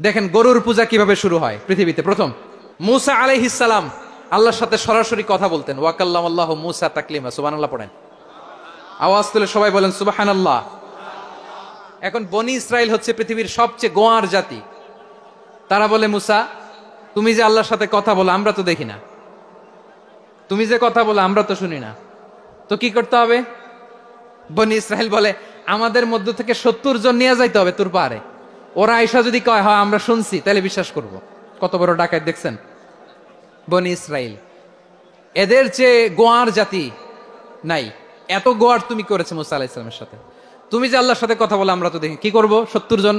দেখেন গরুর পূজা কিভাবে শুরু হয় পৃথিবীতে প্রথম। মুসা আলাইহিস সালাম আল্লাহর সাথে সরাসরি কথা বলতেন। ওয়াকাল্লাম আল্লাহ মুসা তাকলিমা। সুবহানাল্লাহ পড়েন, আওয়াজ তুলে সবাই বলেন সুবহানাল্লাহ। এখন বনি ইসরাইল হচ্ছে পৃথিবীর সবচেয়ে গোয়ার জাতি। তারা বলে, মুসা তুমি যে আল্লাহর সাথে কথা বলো আমরা তো দেখি না, তুমি যে কথা বলো আমরা তো শুনি না, তো কি করতে হবে? বনি ইসরাইল বলে, আমাদের মধ্য থেকে 70 জন নিয়ে যাইতে হবে তোর পাহাড়ে। ওরা আয়সা যদি কয় হয় আমরা শুনছি, তাহলে বিশ্বাস করব। কত বড় ডাকাত দেখছেন বনি ইসরাইল। এদের চেয়ে গোয়ার জাতি নাই। এত গোয়ার তুমি করেছে মুসা আলাইহিস সালামের সাথে। তুমি যে আল্লাহর সাথে কথা বলে আমরা তো দেখি, কি করব? 70 জন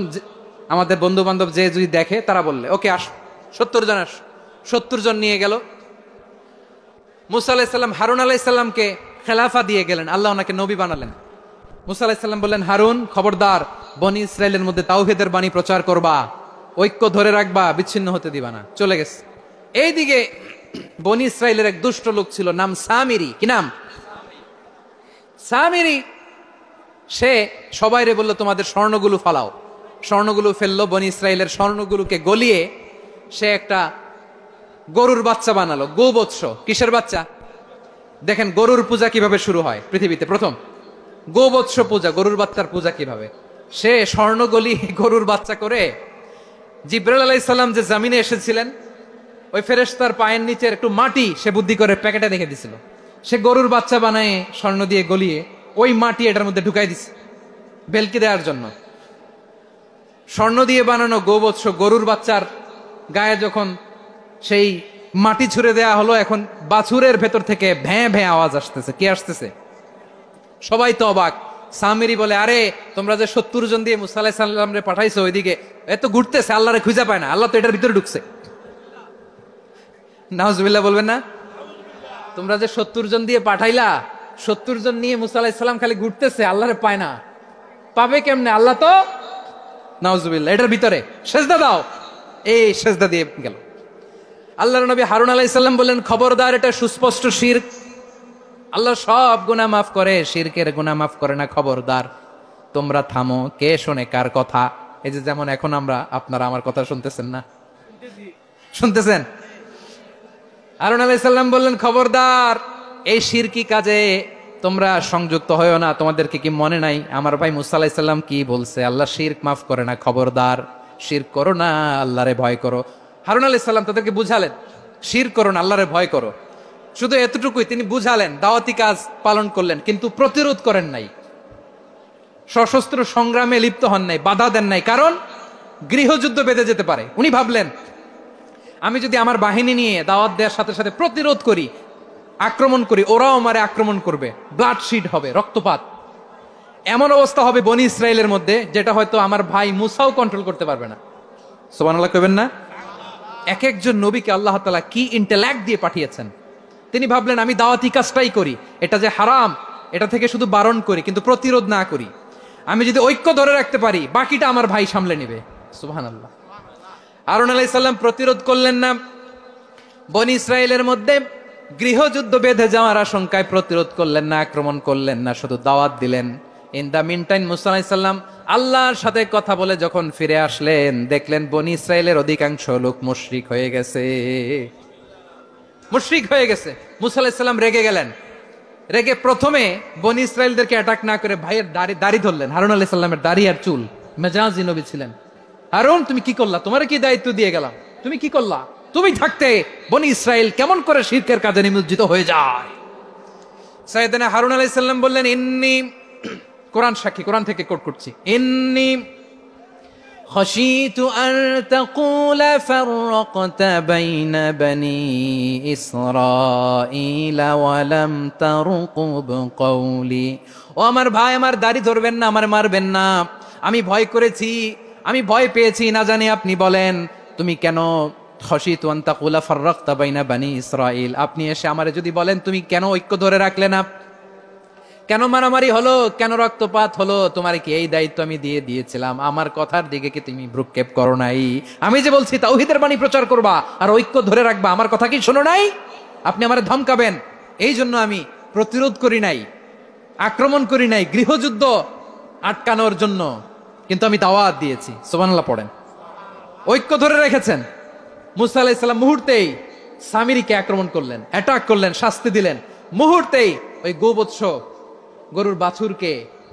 আমাদের বন্ধু বান্ধব যে যদি দেখে তারা বললে ওকে আস, 70 জন আস। 70 জন নিয়ে গেল। মুসা আলাইহিস সালাম হারুন আলাইহিস সালামকে খেলাফা দিয়ে গেলেন, আল্লাহ ওনাকে নবী বানালেন। মুসা আলাইহিস সালাম বললেন, হারুন খবরদার, বনি ইসরাইলের মধ্যে তাওহীদের বাণী প্রচার করবা, ঐক্য ধরে রাখবা, বিচ্ছিন্ন হতে দিবা না। চলে গেছে। এইদিকে বনি ইসরাইলের এক দুষ্ট লোক ছিল, নাম সামিরি। কি নাম? সামিরি। সে সবাইরে বলল তোমাদের স্বর্ণগুলো ফালাও। স্বর্ণগুলো ফেললো, বনি ইসরাইলের স্বর্ণগুলোকে গলিয়ে সে একটা গরুর বাচ্চা বানালো। গোবৎস। কিসের বাচ্চা? দেখেন গরুর পূজা কিভাবে শুরু হয় পৃথিবীতে প্রথম। গোবৎস পূজা, গরুর বাচ্চার পূজা কিভাবে। সে স্বর্ণ গলি গরুর বাচ্চা করে, জিবরাইল আলাইহিস সালাম যে জমিনে এসেছিলেন ওই ফেরেশতার পায়ের নিচের একটু মাটি সে বুদ্ধি করে প্যাকেটে রেখে দিছিল। সে গরুর বাচ্চা বানায় স্বর্ণ দিয়ে গলিয়ে ওই মাটি এটার মধ্যে ঢুকাই দিছে বেলকি দেওয়ার জন্য। স্বর্ণ দিয়ে বানানো গোবৎস গরুর বাচ্চার গায়ে যখন সেই মাটি ছুঁড়ে দেয়া হলো, এখন বাছুরের ভেতর থেকে ভ্যাঁ ভ্যাঁ আওয়াজ আসতেছে। কে আসতেছে? সবাই তো অবাক। সামিরি বলে, আরে তোমরা যে 70 জন দিয়ে মুসা আলাইহিস সালাম রে পাঠাইছো, ওইদিকে এত ঘুরতেছে, আল্লাহরে খুঁজে পায় না, আল্লাহ তো এটার ভিতরে ঢুকছে। নাউজুবিল্লাহ বলবেন না? তোমরা যে 70 জন দিয়ে পাঠাইলা, 70 জন নিয়ে মুসা আলাইহিস সালাম খালি ঘুরতেছে, আল্লাহরে পায় না। পাবে কেমনে? আল্লাহ তো, নাউজুবিল্লাহ, এটার ভিতরে সেজদা দাও। এই সেজদা দিয়ে গেল। আল্লাহর নবী হারুন আলাইহিস সালাম বললেন, খবরদার, এটা সুস্পষ্ট শিরক। আল্লাহ সব গুনাহ মাফ করে, শিরকের গুনাহ মাফ করে না। খবরদার, তোমরা থামো। কে শোনে কার কথা? এই যে যেমন এখন আপনারা আমার কথা শুনতেছেন না? শুনতেছেন? হারুন আলাইহিস সালাম বললেন, খবরদার, এই শিরকি কাজে তোমরা সংযুক্ত হয়ো না। তোমাদেরকে কি মনে নাই আমার ভাই মুসা আলাইহিস সালাম কি বলছে? আল্লাহ শিরক মাফ করে না। খবরদার, শিরক করো না, আল্লাহরে ভয় করো। হারুন আলাইহিস সালাম তাদেরকে বুঝালেন, শিরক করো না, আল্লাহরে ভয় করো। শুধু এতটুকুই তিনি বুঝালেন, দাওয়াতি কাজ পালন করলেন, কিন্তু প্রতিরোধ করেন নাই, সশস্ত্র সংগ্রামে লিপ্ত হন নাই, বাধা দেন নাই। কারণ গৃহযুদ্ধ বেঁধে যেতে পারে। উনি ভাবলেন, আমি যদি আমার বাহিনী নিয়ে দাওয়াত দেওয়ার সাথে সাথে প্রতিরোধ করি, আক্রমণ করি, ওরাও আমারে আক্রমণ করবে, ব্লাডশিড হবে, রক্তপাত। এমন অবস্থা হবে বনি ইসরাইলের মধ্যে যেটা হয়তো আমার ভাই মুসাও কন্ট্রোল করতে পারবে না। সুবহানাল্লাহ কইবেন না? এক একজন নবীকে আল্লাহ তাআলা কি ইন্টেলেক্ট দিয়ে পাঠিয়েছেন। তিনি ভাবলেন, আমি দাওয়াতি কাজটাই করি, এটা যে হারাম এটা থেকে শুধু বারণ করি, কিন্তু প্রতিরোধ না করি। আমি যদি ঐক্য ধরে রাখতে পারি, বাকিটা আমার ভাই সামলে নেবে। সুবহানাল্লাহ। হারুন আলাইহিস সালাম প্রতিরোধ করলেন না। বনি ইসরাইলের মধ্যে গৃহযুদ্ধ বেঁধে যাওয়ার আশঙ্কায় প্রতিরোধ করলেন না, আক্রমণ করলেন না, শুধু দাওয়াত দিলেন। ইন দা মিন টাইম মুসা আলাইহিস সালাম আল্লাহর সাথে কথা বলে যখন ফিরে আসলেন, দেখলেন বনি ইসরাইলের অধিকাংশ লোক মুশরিক হয়ে গেছে। মুশরিক হয়ে গেছে। মুসা আলাইহিস সালাম রেগে গেলেন। রেগে প্রথমে বনি ইসরাইলদেরকে অ্যাটাক না করে ভাইয়ের দাড়ি ধরলেন। হারুন আলাইহিস সালামের দাড়ি আর চুল। মেজাজি নবী ছিলেন। হারুন, তুমি কি করলা? তোমার কি দায়িত্ব দিয়ে গেলাম, তুমি কি করলা? তুমি থাকতে বনি ইসরাইল কেমন করে শিরকের কাজে নিমজ্জিত হয়ে যায়? সাইয়েদনা হারুন আলাইহিস সালাম বললেন, ইন্নী, কোরআন সাক্ষী, কোরআন থেকে কোট করছি, ইন্নী খাশিতু আন তাকুলা ফাররাকতা বাইনা বনি ইসরাঈলা ওয়া লাম তারকুব কওলি। ও আমার ভাই, আমার দাড়ি ধরবেন না, আমার মারবেন না। আমি ভয় করেছি, আমি ভয় পেয়েছি, না জানি আপনি বলেন তুমি কেন খাশিতু আন তাকুলা ফাররাকতা বাইনা বনি ইসরাঈল, আপনি এসে আমারে যদি বলেন তুমি কেন ঐক্য ধরে রাখলে না, কেন মারামারি হলো, কেন রক্তপাত হলো, তোমার কি এই দায়িত্ব আমি দিয়ে দিয়েছিলাম? আমার কথার দিকে কি তুমি ভ্রুক্ষেপ করো নাই? আমি যে বলছি তাওহীদের বাণী প্রচার করবা আর ঐক্য ধরে রাখবা, আমার কথা কি শোনো নাই? আপনি আমারে ধমকাবেন, এই জন্য আমি প্রতিরোধ করি নাই, আক্রমণ করি নাই, গৃহযুদ্ধ আটকানোর জন্য, কিন্তু আমি দাওয়াত দিয়েছি। সুবহানাল্লাহ পড়েন। ঐক্য ধরে রেখেছেন। মুসা আলাইহিস সালাম মুহূর্তেই সামিরীকে আক্রমণ করলেন, অ্যাটাক করলেন, শাস্তি দিলেন। মুহূর্তেই ওই গোবৎস গরুর বাছুরকে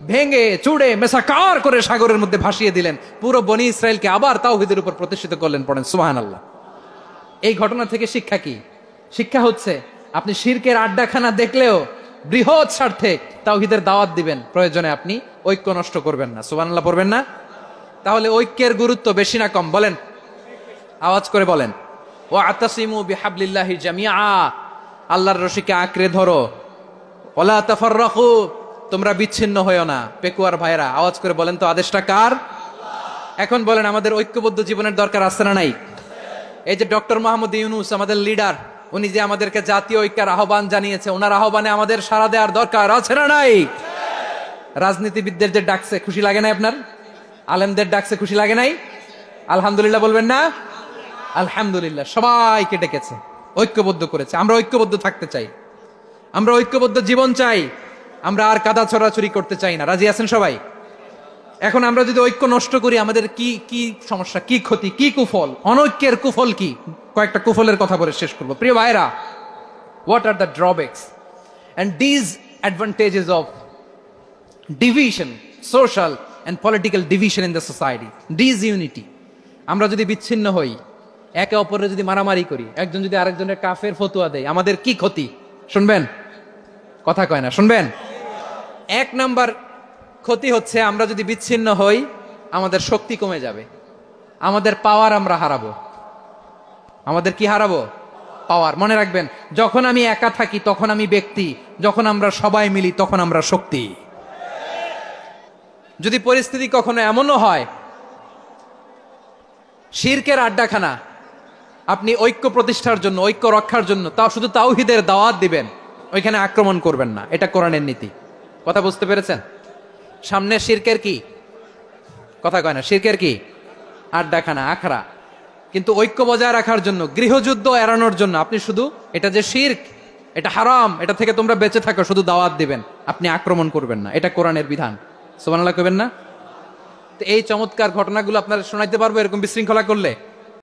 ভেঙে চুড়ে মেসাকার করে সাগরের মধ্যে ভাসিয়ে দিলেন। পুরো বনি ইসরায়েলকে আবার তাওহীদের উপর প্রতিষ্ঠিত করলেন। পড়েন সুবহানাল্লাহ। এই ঘটনা থেকে শিক্ষা কি? শিক্ষা হচ্ছে আপনি শিরকের আড্ডাখানা দেখলেও বৃহৎ স্বার্থে তাওহীদের দাওয়াত দিবেন, প্রয়োজনে আপনি ঐক্য নষ্ট করবেন না। সুবহানাল্লাহ পড়বেন না? তাহলে ঐক্যের গুরুত্ব বেশি না কম বলেন? আওয়াজ করে বলেন। ওয়াতাসিমু বিহাবলিল্লাহি জামিআ, আল্লাহর রশিকে আঁকড়ে ধরো। ওয়ালা তাফাররাকু, তোমরা বিচ্ছিন্ন হয়ো না। পেকুয়ার ভাইরা আওয়াজ করে বলেন তো আদেশটা কার? এখন বলেন আমাদের ঐক্যবদ্ধ জীবনের দরকার আছে না নাই? এই যে ডক্টর মোহাম্মদ ইউনূস আমাদের লিডার, উনি যে আমাদেরকে জাতীয় ঐক্যের আহ্বান জানিয়েছে, ওনার আহ্বানে আমাদের সাড়া দেওয়ার দরকার আছে না নাই? রাজনীতিবিদদের যে ডাকছে খুশি লাগে নাই আপনার? আলেমদের ডাকছে খুশি লাগে নাই? আলহামদুলিল্লাহ বলবেন না? আলহামদুলিল্লাহ। সবাইকে ডেকেছে, ঐক্যবদ্ধ করেছে। আমরা ঐক্যবদ্ধ থাকতে চাই, আমরা ঐক্যবদ্ধ জীবন চাই, আমরা আর কাদা ছড়াছড়ি করতে চাই না। রাজি আছেন সবাই? এখন আমরা যদি ঐক্য নষ্ট করি আমাদের কি কি সমস্যা, কি ক্ষতি, কি কুফল? অনৈক্যের কুফল কি? কয়েকটা কুফলের কথা বলে শেষ করবো। প্রিয় ভাইরা, what are the drawbacks and disadvantages of division, social and political division in the society? Disunity. আমরা যদি বিচ্ছিন্ন হই, একে অপরের যদি মারামারি করি, একজন যদি আরেকজনের কাফের ফতোয়া দেয়, আমাদের কি ক্ষতি? শুনবেন? কথা কয় না, শুনবেন? এক নাম্বার ক্ষতি হচ্ছে আমরা যদি বিচ্ছিন্ন হই আমাদের শক্তি কমে যাবে, আমাদের পাওয়ার আমরা হারাবো। আমাদের কি হারাবো? পাওয়ার। মনে রাখবেন, যখন আমি একা থাকি তখন আমি ব্যক্তি, যখন আমরা সবাই মিলি তখন আমরা শক্তি। যদি পরিস্থিতি কখনো এমনও হয় শিরকের আড্ডাখানা, আপনি ঐক্য প্রতিষ্ঠার জন্য, ঐক্য রক্ষার জন্য তাও শুধু তাওহীদের দাওয়াত দিবেন, ওইখানে আক্রমণ করবেন না। এটা কোরআনের নীতি। কথা বুঝতে পেরেছেন? সামনে শিরকের কি? কথা কয় না, শিরকের কি? আড্ডাখানা, আখড়া। কিন্তু ঐক্য বজায় রাখার জন্য, গৃহযুদ্ধ এড়ানোর জন্য আপনি শুধু এটা যে শিরক, এটা হারাম, এটা থেকে তোমরা বেঁচে থাকো, শুধু দাওয়াত দিবেন, আপনি আক্রমণ করবেন না। এটা কোরআনের বিধান। সুবহানাল্লাহ কইবেন না? তো এই চমৎকার ঘটনাগুলো আপনারা শোনাইতে পারবো এরকম বিশৃঙ্খলা করলে?